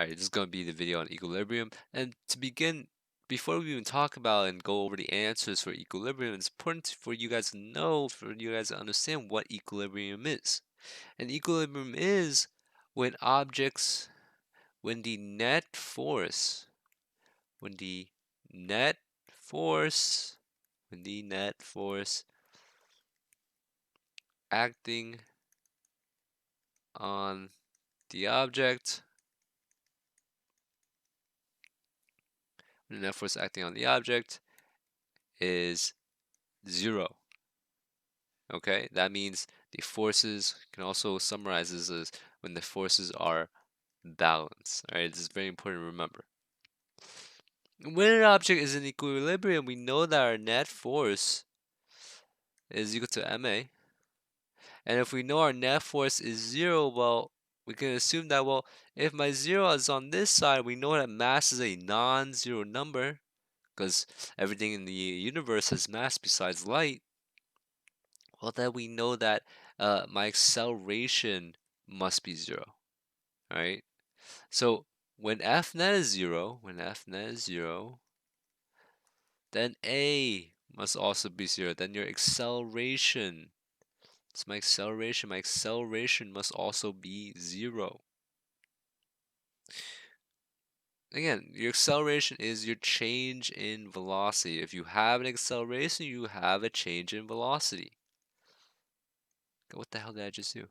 Alright, this is going to be the video on equilibrium. And to begin, before we even talk about and go over the answers for equilibrium, it's important for you guys to know, for you guys to understand what equilibrium is. And equilibrium is when objects, when the net force, when the net force, when the net force acting on the object, when the net force acting on the object is 0. Okay, that means the forces can also summarize this as when the forces are balanced. All right, this is very important to remember. When an object is in equilibrium, we know that our net force is equal to ma. And if we know our net force is 0, well, we can assume that, well, if my 0 is on this side, we know that mass is a non-zero number because everything in the universe has mass besides light. Well, then we know that my acceleration must be 0, right? So when F net is 0, then A must also be 0. Then your acceleration, it's my acceleration must also be 0. Again, your acceleration is your change in velocity. If you have an acceleration, you have a change in velocity. What the hell did I just do?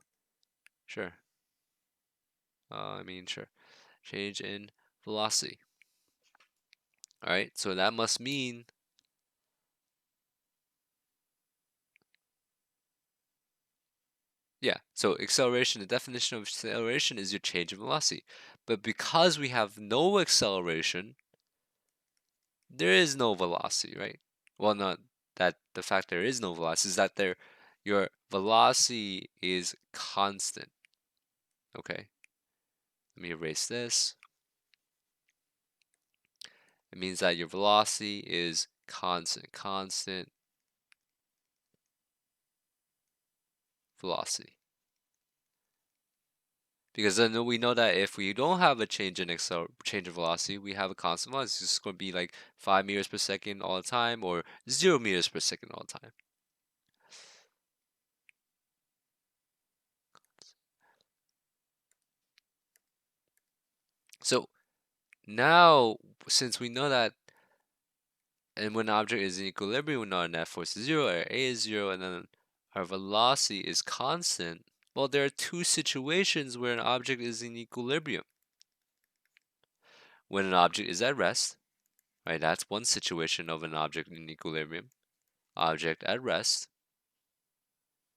Sure. Sure. Change in velocity. All right, so that must mean so acceleration, the definition of acceleration is your change in velocity. But because we have no acceleration, there is no velocity, right? Well, not that the fact there is no velocity is that your velocity is constant. Okay, let me erase this. It means that your velocity is constant velocity. Because then we know that if we don't have a change in change in velocity, we have a constant velocity. It's just going to be like 5 meters per second all the time, or 0 meters per second all the time. So now, since we know that, and when an object is in equilibrium, we know our net force is 0, our A is 0, and then our velocity is constant. Well, there are two situations where an object is in equilibrium. When an object is at rest, right? That's one situation of an object in equilibrium. Object at rest.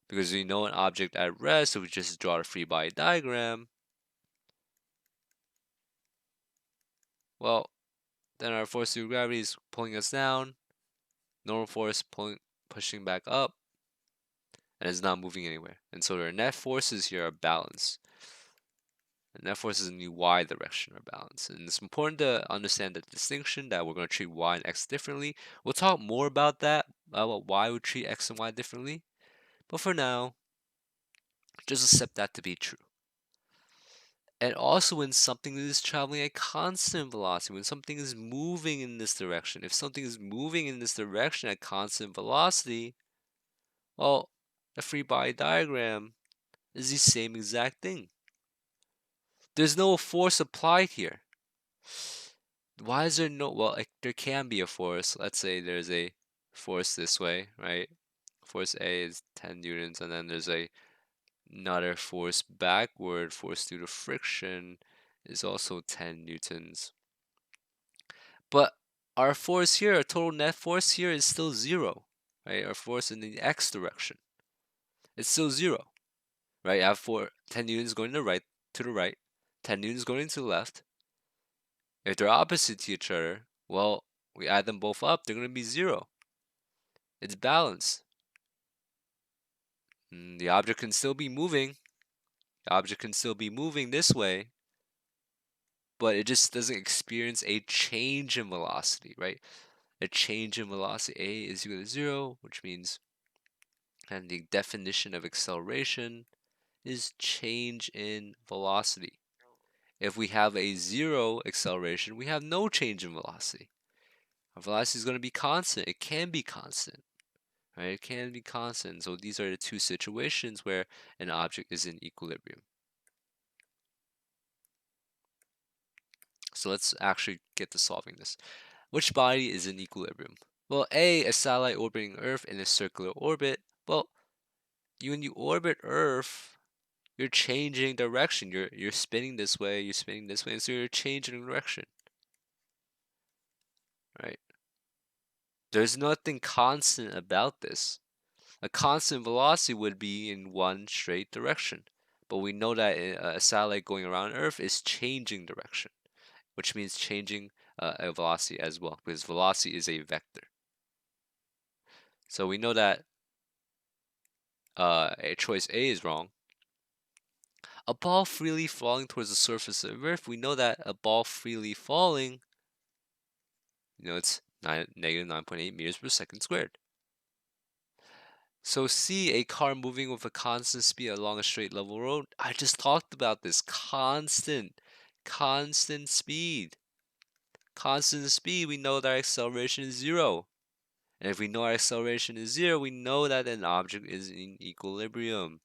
Because we know an object at rest, if we just draw a free body diagram, well, then our force due to gravity is pulling us down, normal force pushing back up, and it's not moving anywhere. And so our net forces here are balanced. And net forces in the y direction are balanced. And it's important to understand the distinction that we're going to treat y and x differently. We'll talk more about that, about why we treat x and y differently. But for now, just accept that to be true. And also when something is traveling at constant velocity, when something is moving in this direction, if something is moving in this direction at constant velocity, well, a free body diagram is the same exact thing. There's no force applied here. Why is there no, well, there can be a force. Let's say there's a force this way, right? Force A is 10 newtons, and then there's another force backward, force due to friction is also 10 newtons. But our force here, our total net force here is still 0, right? Our force in the x direction, it's still 0, right? I have 10 newtons going to the right, 10 newtons going to the left. If they're opposite to each other, well, we add them both up, they're going to be 0. It's balanced. The object can still be moving. The object can still be moving this way, but it just doesn't experience a change in velocity, right? A change in velocity. A is equal to 0, which means, and the definition of acceleration is change in velocity. If we have a 0 acceleration, we have no change in velocity. Our velocity is going to be constant. It can be constant, right? It can be constant. So these are the two situations where an object is in equilibrium. So let's actually get to solving this. Which body is in equilibrium? Well, a satellite orbiting Earth in a circular orbit. Well, when you orbit Earth, you're changing direction. You're spinning this way, you're spinning this way, and so you're changing direction, right? There's nothing constant about this. A constant velocity would be in one straight direction, but we know that a satellite going around Earth is changing direction, which means changing a velocity as well, because velocity is a vector. So we know that choice A is wrong. A ball freely falling towards the surface of Earth, we know that a ball freely falling, it's negative 9.8 meters per second squared. So C, a car moving with a constant speed along a straight level road. I just talked about this. Constant speed. Constant speed, we know that our acceleration is 0. And if we know our acceleration is 0, we know that an object is in equilibrium.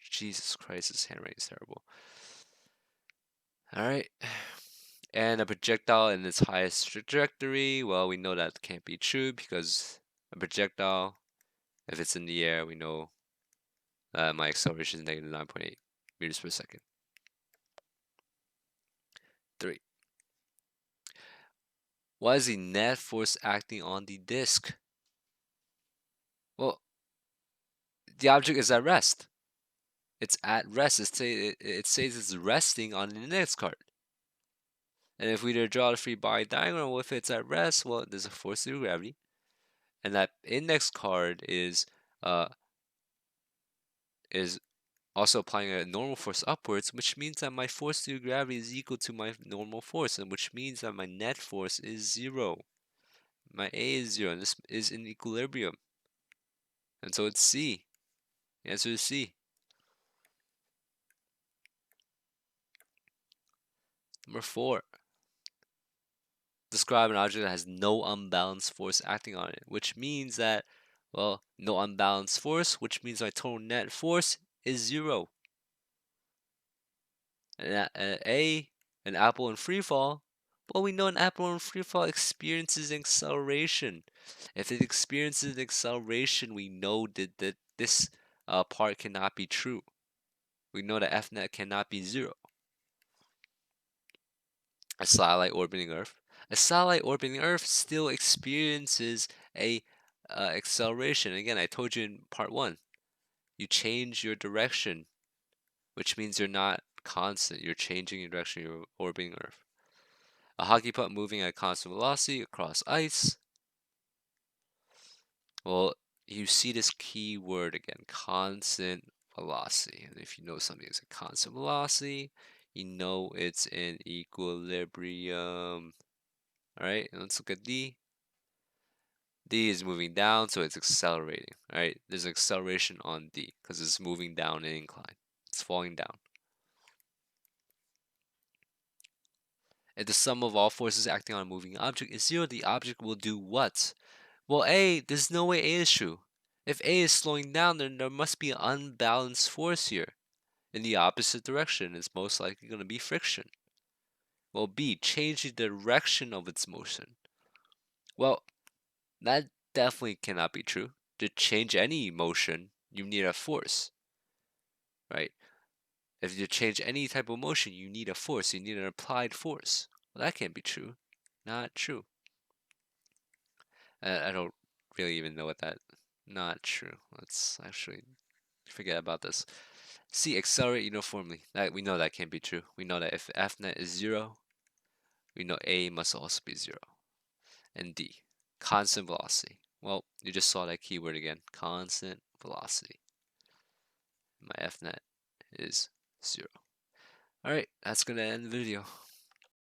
Jesus Christ, this handwriting is terrible. Alright. And a projectile in its highest trajectory, well, we know that can't be true because a projectile, if it's in the air, we know my acceleration is negative 9.8 meters per second. 3. What is the net force acting on the disk? Well, the object is at rest. It's at rest. It says it's resting on the index card. And if we were to draw the free body diagram, well, if it's at rest, well, there's a force due to gravity. And that index card is also applying a normal force upwards, which means that my force due to gravity is equal to my normal force, and which means that my net force is 0. My A is 0, and this is in equilibrium. And so it's C. The answer is C. Number 4. Describe an object that has no unbalanced force acting on it, which means that, well, no unbalanced force, which means my total net force is 0. And an apple in free fall, well, we know an apple in free fall experiences acceleration. If it experiences acceleration, we know that this part cannot be true. We know that F net cannot be 0. A satellite orbiting Earth. A satellite orbiting Earth still experiences a acceleration. Again, I told you in part 1, you change your direction, which means you're not constant. You're changing your direction. You're orbiting Earth. A hockey puck moving at constant velocity across ice. Well, you see this key word again, constant velocity. And if you know something is a constant velocity, you know it's in equilibrium. All right, and let's look at D. D is moving down, so it's accelerating. All right, there's acceleration on D because it's moving down an incline. It's falling down. If the sum of all forces acting on a moving object is 0, the object will do what? Well, A, there's no way A is true. If A is slowing down, then there must be an unbalanced force here. In the opposite direction, it's most likely going to be friction. Well, B, change the direction of its motion. Well, that definitely cannot be true. To change any motion, you need a force, right? If you change any type of motion, you need a force. You need an applied force. Well, that can't be true. Not true. I don't really even know what that. Not true. Let's actually forget about this. C, accelerate uniformly. That we know that can't be true. We know that if F net is 0, we know A must also be 0. And D, constant velocity. Well, you just saw that keyword again. Constant velocity. My F net is 0. Alright, that's gonna end the video.